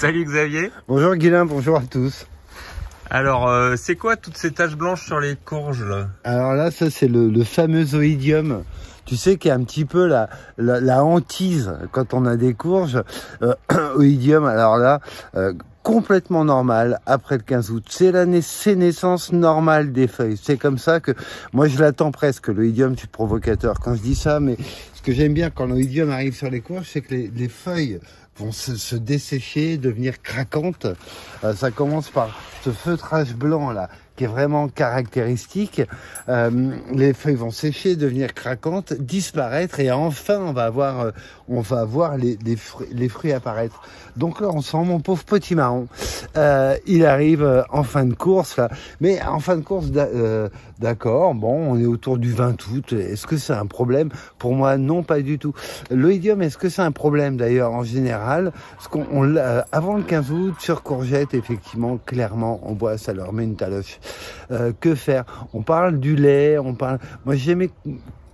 Salut Xavier. Bonjour Guilain, bonjour à tous. Alors, c'est quoi toutes ces taches blanches sur les courges là? Alors là, ça c'est le fameux oïdium. Tu sais qu'il y a un petit peu la hantise quand on a des courges. Oïdium, alors là, complètement normal après le 15 août. C'est la naissance normale des feuilles. C'est comme ça que moi je l'attends presque. L'oïdium, c'est provocateur quand je dis ça, mais ce que j'aime bien quand l'oïdium arrive sur les courges, c'est que les feuilles vont se dessécher, devenir craquantes. Ça commence par ce feutrage blanc là, qui est vraiment caractéristique. Les feuilles vont sécher, devenir craquantes, disparaître, et enfin on va voir les fruits apparaître. Donc là on sent mon pauvre potimarron. Il arrive en fin de course là, mais en fin de course d'accord, bon, on est autour du 20 août. Est-ce que c'est un problème? Pour moi, non, pas du tout. L'oïdium, est-ce que c'est un problème d'ailleurs en général? Parce avant le 15 août, sur courgette, effectivement, clairement, on voit, ça leur met une taloche. Que faire? On parle du lait, moi, j'ai aimé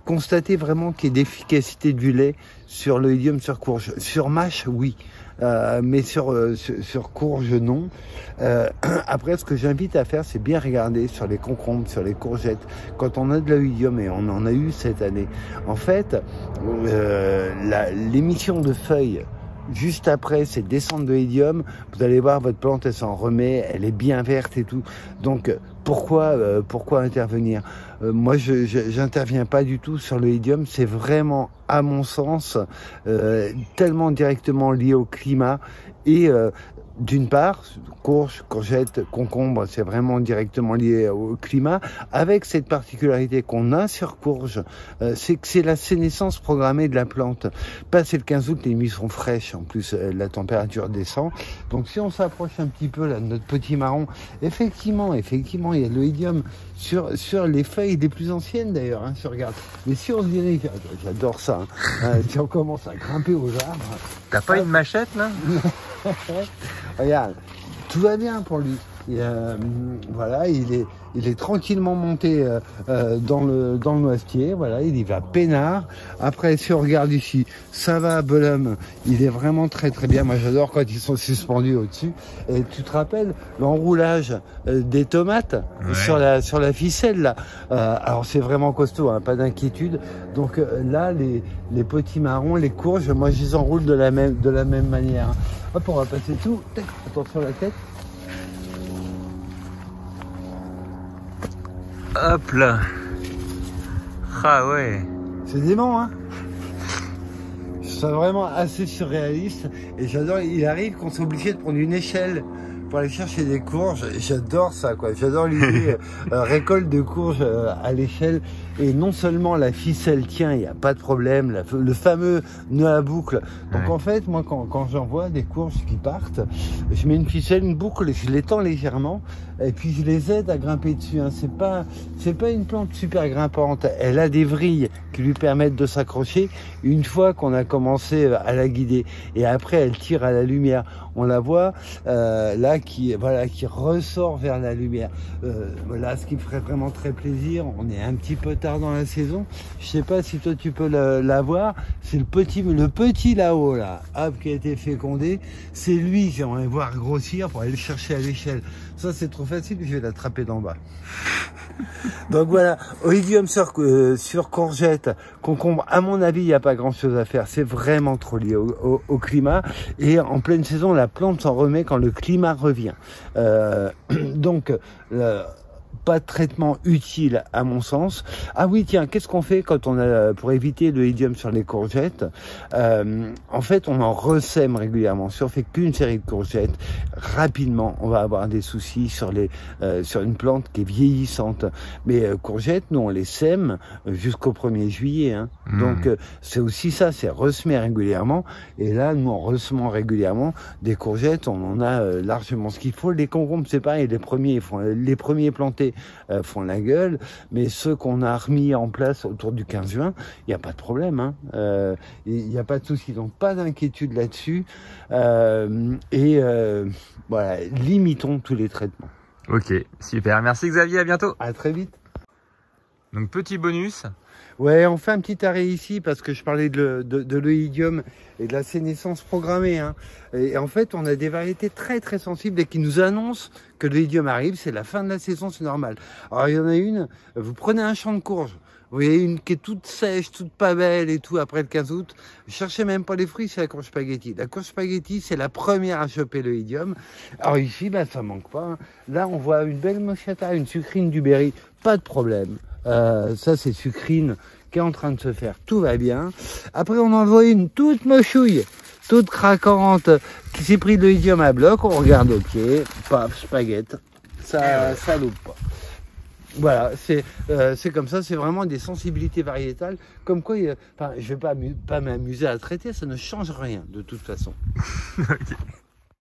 constater vraiment qu'il y ait d'efficacité du lait sur l'oïdium sur courge. Sur mâche, oui. Mais sur courge, non. Après, ce que j'invite à faire, c'est bien regarder sur les concombres, sur les courgettes. Quand on a de l'oïdium, et on en a eu cette année, en fait, l'émission de feuilles juste après ces descentes d'oïdium, vous allez voir, votre plante, elle s'en remet, elle est bien verte et tout. Donc, pourquoi intervenir? Moi, j'interviens pas du tout sur l'oïdium. C'est vraiment, à mon sens, tellement directement lié au climat. Et d'une part, courge, courgette, concombre, c'est vraiment directement lié au climat, avec cette particularité qu'on a sur courge, c'est que c'est la sénescence programmée de la plante. Passé le 15 août, les nuits sont fraîches, en plus la température descend. Donc si on s'approche un petit peu là de notre potimarron, effectivement, il y a de l'oïdium sur les feuilles les plus anciennes d'ailleurs, hein, si on regarde. Mais si on se dirige, j'adore ça, hein, si on commence à grimper aux arbres... T'as pas une machette là? Regarde, tout va bien pour lui. Voilà, il est tranquillement monté dans le noisetier. Voilà, il y va peinard. Après, si on regarde ici, ça va, Belum. Il est vraiment très très bien. Moi, j'adore quand ils sont suspendus au-dessus. Et tu te rappelles l'enroulage des tomates, ouais, sur la ficelle là. Alors c'est vraiment costaud, hein, pas d'inquiétude. Donc là, les potimarrons, les courges, moi je les enroule de la même manière. Hop, on va passer tout. Attention à la tête. Hop là. Ah ouais. C'est dément, hein. C'est vraiment assez surréaliste. Et j'adore, il arrive qu'on soit obligé de prendre une échelle pour aller chercher des courges. J'adore ça, quoi. J'adore l'idée récolte de courges à l'échelle. Et non seulement la ficelle tient, il n'y a pas de problème, le fameux nœud à boucle. Donc en fait, moi, quand j'envoie des courges qui partent, je mets une ficelle, une boucle, je les tends légèrement, et puis je les aide à grimper dessus. Hein. C'est pas une plante super grimpante. Elle a des vrilles qui lui permettent de s'accrocher une fois qu'on a commencé à la guider. Et après, elle tire à la lumière. On la voit là qui ressort vers la lumière. Voilà, ce qui me ferait vraiment très plaisir. On est un petit peu tard dans la saison. Je sais pas si toi tu peux la voir. C'est le petit là-haut là, hop, qui a été fécondé. C'est lui que j'aimerais voir grossir pour aller le chercher à l'échelle. Ça c'est trop facile, je vais l'attraper d'en bas. Donc voilà, oïdium sur courgette, concombre, à mon avis, il n'y a pas grand chose à faire. C'est vraiment trop lié au climat. Et en pleine saison, la plante s'en remet quand le climat revient. Donc, pas de traitement utile à mon sens. Ah oui, tiens, qu'est-ce qu'on fait quand on a, pour éviter l'oïdium sur les courgettes? En fait, on en ressème régulièrement. Si on fait qu'une série de courgettes, rapidement, on va avoir des soucis sur une plante qui est vieillissante. Mais courgettes, nous, on les sème jusqu'au 1er juillet. Hein. Donc, c'est aussi ça, c'est ressemer régulièrement. Et là, nous, en ressemant régulièrement, des courgettes, on en a largement ce qu'il faut. Les concombres, c'est pareil, les premiers plantés font la gueule, mais ceux qu'on a remis en place autour du 15 juin, il n'y a pas de problème, hein. Il n'y a pas de souci, donc pas d'inquiétude là-dessus. Voilà, limitons tous les traitements. Ok, super. Merci Xavier, à bientôt. À très vite. Donc petit bonus. Ouais, on fait un petit arrêt ici parce que je parlais de l'oïdium et de la sénescence programmée. Hein. Et en fait, on a des variétés très très sensibles et qui nous annoncent que l'oïdium arrive, c'est la fin de la saison, c'est normal. Alors il y en a une, vous prenez un champ de courge, vous voyez une qui est toute sèche, toute pas belle et tout après le 15 août, cherchez même pas les fruits, c'est la courge spaghetti. La courge spaghetti, c'est la première à choper l'oïdium. Alors ici, bah, ça manque pas. Hein. Là, on voit une belle moschata, une sucrine du Berry, pas de problème. Ça c'est sucrine qui est en train de se faire, tout va bien. Après on en voit une toute mochouille, toute craquante, qui s'est pris de l'oïdium à bloc, on regarde au pied, paf, spaghetti, ça loupe pas. Voilà, c'est comme ça, c'est vraiment des sensibilités variétales, comme quoi, enfin, je vais pas m'amuser à traiter, ça ne change rien de toute façon. Ok.